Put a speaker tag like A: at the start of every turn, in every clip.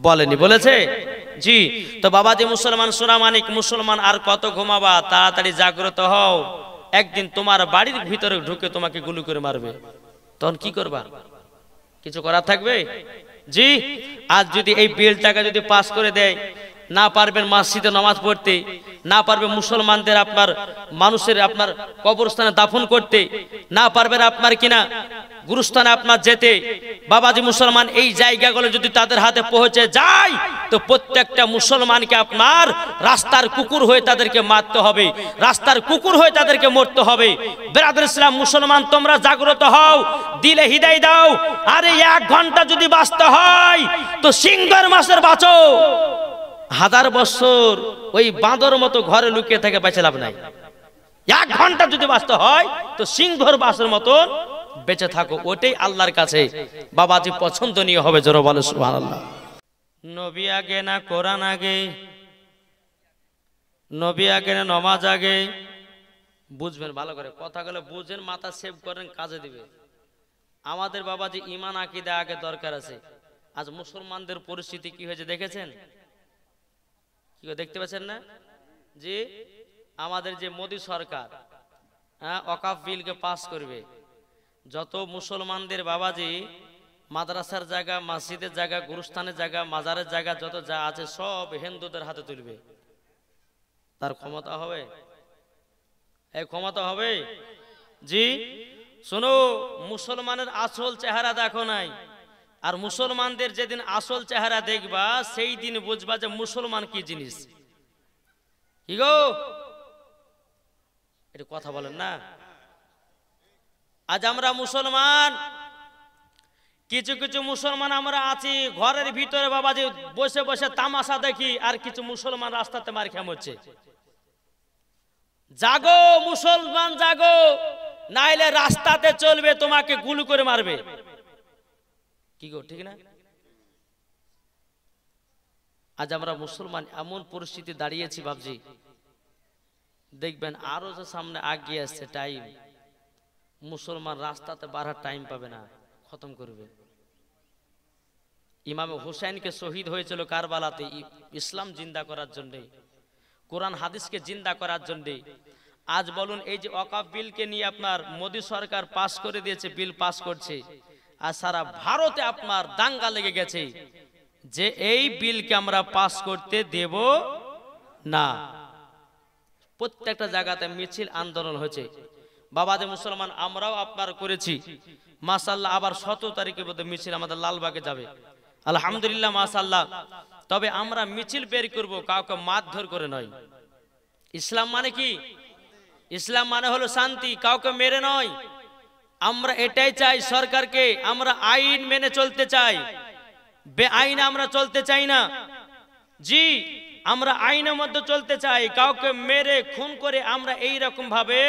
A: বলেনি, বলেছে? জি। তো বাবাজি মুসলমান সোনামানিক মুসলমান, আর কত ঘুমাবা, তাড়াতাড়ি জাগ্রত হও, একদিন তোমার বাড়ির ভিতরে ঢুকে তোমাকে গুলি করে মারবে। তখন কি করবা? কিছু করার থাকবে? জি। আজ যদি এই বিলটাকে যদি পাস করে দেয়, না পারবেন মসজিদে নামাজ পড়তে, না পারবে মুসলমানদের আপনার মানুষের আপনার কবরস্থানে দাফন করতে, না পারবেন আপনার কিনা গুরুস্থানে আপনার যেতে, বাবাজি মুসলমান এই জায়গাগুলো যদি তাদের হাতে পৌঁছে যায়, তো প্রত্যেকটা মুসলমানকে আপনার রাস্তার কুকুর হয়ে তাদেরকে মারতে হবে, রাস্তার কুকুর হয়ে তাদেরকে মরতে হবে। ব্রাদার ইসলাম মুসলমান, তোমরা জাগ্রত হও, দিলে হৃদয় দাও। আরে 1 ঘন্টা যদি বাঁচতে হয় তো সিংহের মাসের বাঁচো, 1000 বছর ওই বাঁদর মতো ঘরে লুকিয়ে থেকে বেঁচে লাভ নাই। 1 ঘন্টা যদি বাঁচতে হয় তো সিংহর বাসের মতন বেঁচে থাকো, ওটাই আল্লাহর কাছে বাবাজি পছন্দনীয় হবে। জোরে বলো সুবহানাল্লাহ। নবী আগে না কোরআন আগে, নবী আগে না নামাজ আগে? বুঝবেন ভালো করে, কথাগুলো বুঝেন, মাথা সেভ করেন, কাজে দিবে। আমাদের বাবাজি ঈমান আকীদা আগে দরকার আছে। আজ মুসলমানদের পরিস্থিতি কি হয়েছে দেখেছেন? কি দেখতে পাচ্ছেন না? জি। আমাদের যে মোদী সরকার ওয়াকফ বিলকে পাস করবে, যত মুসলমানদের বাবাজি মাদ্রাসার জায়গা, মসজিদের জায়গা, গুরুস্থানের জায়গা, মাজারের জায়গা যত যা আছে সব হিন্দুদের হাতে তুলবে। তার ক্ষমতা হবে? এই ক্ষমতা হবে? জি। শোনো, মুসলমানের আসল চেহারা দেখো নাই, আর মুসলমানদের যেদিন আসল চেহারা দেখবা সেই দিন বুঝবা যে মুসলমান কি জিনিস। কি গো, এটা কথা বলেন না? আজ আমরা মুসলমান, কিছু কিছু মুসলমান আমরা আছি ঘরের ভিতরে বাবাজি বসে বসে তামাশা দেখি, আর কিছু মুসলমান রাস্তাতে মার খেয়ে মরছে। জাগো মুসলমান জাগো, নাইলে রাস্তাতে চলবে তোমাকে গুলি করে মারবে। কি গো, ঠিক না? আজ আমরা মুসলমান এমন পরিস্থিতি দাঁড়িয়েছি বাবজি, দেখবেন আরো যে সামনে আগিয়ে আসছে টাইম, মুসলমান রাস্তাতে বাড়ার টাইম পাবে না, খতম করবে। ইমাম হুসাইনকে শহীদ হয়েছিল কারবালাতে ইসলাম জিন্দা করার জন্য, কোরআন হাদিসকে জিন্দা করার জন্য। আজ বলুন, এই যে ওয়াকফ বিলকে নিয়ে আপনার মোদী সরকার পাস করে দিয়েছে, বিল পাস করছে, আর সারা ভারতে আপনার দাঙ্গা লেগে গেছে যে এই বিলকে আমরা পাস করতে দেব না। প্রত্যেকটা জায়গাতে মিছিল আন্দোলন হয়েছে। বাবাদে মুসলমান আমরাও আপনার করেছি মাশাআল্লাহ। আবার 17 তারিখে বোধ মিছিল আমাদের লালবাগে যাবে, আলহামদুলিল্লাহ মাশাআল্লাহ। তবে আমরা মিছিল বের করব, কাউকে মারধর করে নয়। ইসলাম মানে কি? ইসলাম মানে হলো শান্তি, কাউকে মেরে নয়। আমরা এটাই চাই সরকারকে, আমরা আইন মেনে চলতে চাই, বেআইনে আমরা চলতে চাই না। জি, আমরা আইনের মধ্যে চলতে চাই, কাউকে মেরে খুন করে আমরা এই রকম ভাবে,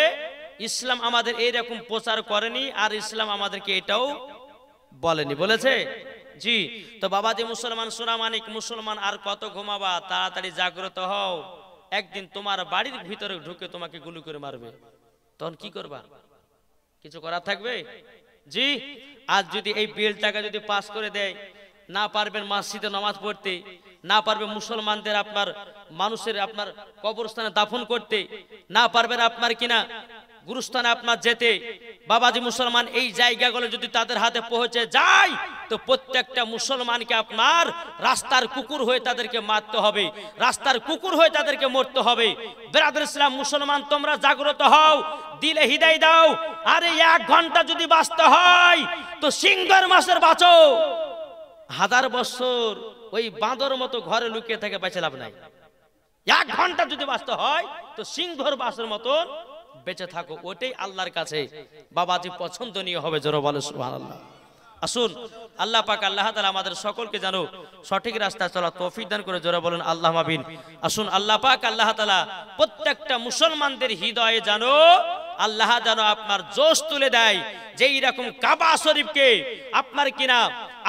A: ইসলাম আমাদের এই রকম প্রচার করেনি, আর ইসলাম আমাদেরকে এটাও বলেনি, বলেছে? জি। তো বাবাজি মুসলমান সোনামানিক মুসলমান, আর কত ঘুমাবা, তাড়াতাড়ি জাগ্রত হও, একদিন তোমার বাড়ির ভিতরে ঢুকে তোমাকে গুলি করে মারবে। তখন কি করবা? কিছু করার থাকবে? জি। আজ যদি এই বিলটাকে যদি পাস করে দেয়, না পারবেন মসজিদে নামাজ পড়তে, না পারবে মুসলমানদের আপনার মানুষের আপনার কবরস্থানে দাফন করতে, না পারবেন আপনার কিনা গুরুস্থানে আপনার যেতে, বাবাজি মুসলমান এই জায়গাগুলো যদি তাদের হাতে পৌঁছে যায়, তো প্রত্যেকটা মুসলমানকে আপনার রাস্তার কুকুর হয়ে তাদেরকে মারতে হবে, রাস্তার কুকুর হয়ে তাদেরকে মরতে হবে। ব্রাদার ইসলাম মুসলমান, তোমরা জাগ্রত হও, দিলে হৃদয় দাও। আরে 1 ঘন্টা যদি বাঁচতে হয় তো সিংহের মাসের বাঁচো, 1000 বছর ওই বাঁদর মতো ঘরে লুকিয়ে থেকে বেঁচে লাভ নাই। 1 ঘন্টা যদি বাঁচতে হয় তো সিংহর বাসের মতন বেঁচে থাকো, ওটাই আল্লাহর কাছে বাবাজি পছন্দনীয় হবে। জোরে বলো সুবহানাল্লাহ। আসুন, আল্লাহ পাক আল্লাহ তাআলা আমাদের সকলকে যেন সঠিক রাস্তায় চলার তৌফিক দান করে। জোরে বলেন আল্লাহুম্মা আমিন। আসুন, আল্লাহ পাক আল্লাহ তাআলা প্রত্যেকটা মুসলমানদের হৃদয়ে যেন আল্লাহ যেন আপনার জোশ তুলে দেয়, যে এইরকম কাবা শরীফকে আপনার কিনা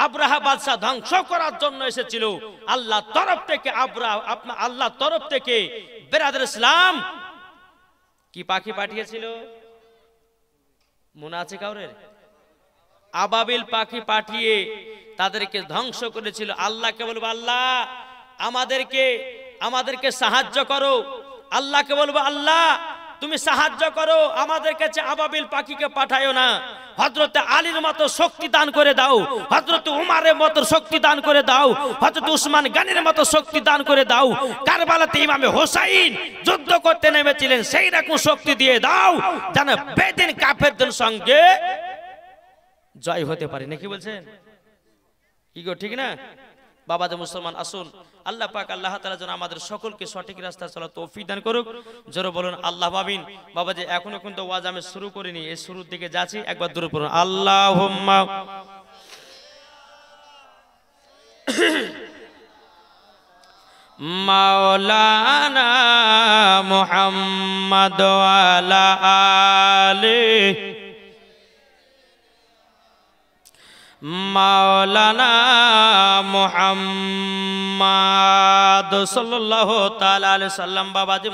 A: আব্রাহা বাদশা ধ্বংস করার জন্য এসেছিল, আল্লাহ তরফ থেকে আল্লাহ তরফ থেকে ব্রাদার ইসলাম কি পাখি পাঠিয়েছিল? মনে আছে কাউরের? আবাবিল পাখি পাঠিয়ে তাদেরকে ধ্বংস করেছিল। আল্লাহকে বলবো আল্লাহ আমাদেরকে সাহায্য করো। আল্লাহকে বলবো আল্লাহ তুমি সাহায্য করো, আমাদের কাছে আবাবিল পাখিকে পাঠায়ো না। হযরত আলীর মতো শক্তি দান করে দাও, হযরত উমারের মতো শক্তি দান করে দাও, হযরত উসমান গনির মতো শক্তি দান করে দাও। কারবালাতে ইমামে হোসাইন যুদ্ধ করতে নেমেছিলেন, সেই রকম শক্তি দিয়ে দাও যেন বেদিন কাফেরদের সঙ্গে জয় হতে পারে। নাকি বলছেন? কি গো, ঠিক না? বাবাদের মুসলমান আসুন, আল্লাহ পাক আল্লাহ তাআলা যেন আমাদের সকলকে সঠিক রাস্তায় চলার তৌফিক দান করুক। জোরে বলুন আল্লাহ আমিন। বাবাজি এখনো কিন্তু ওয়াজ আমি শুরু করিনি, এই শুরুর দিকে যাচ্ছি, একবার দূরে পড়ুন আল্লাহুম্মা মাওলানা মুহাম্মদ ওয়া আলা আলিহি মাওলানা মুহাম্মদ সাল্লাল্লাহু তাআলা আলাইহি সাল্লাম। বাবাজি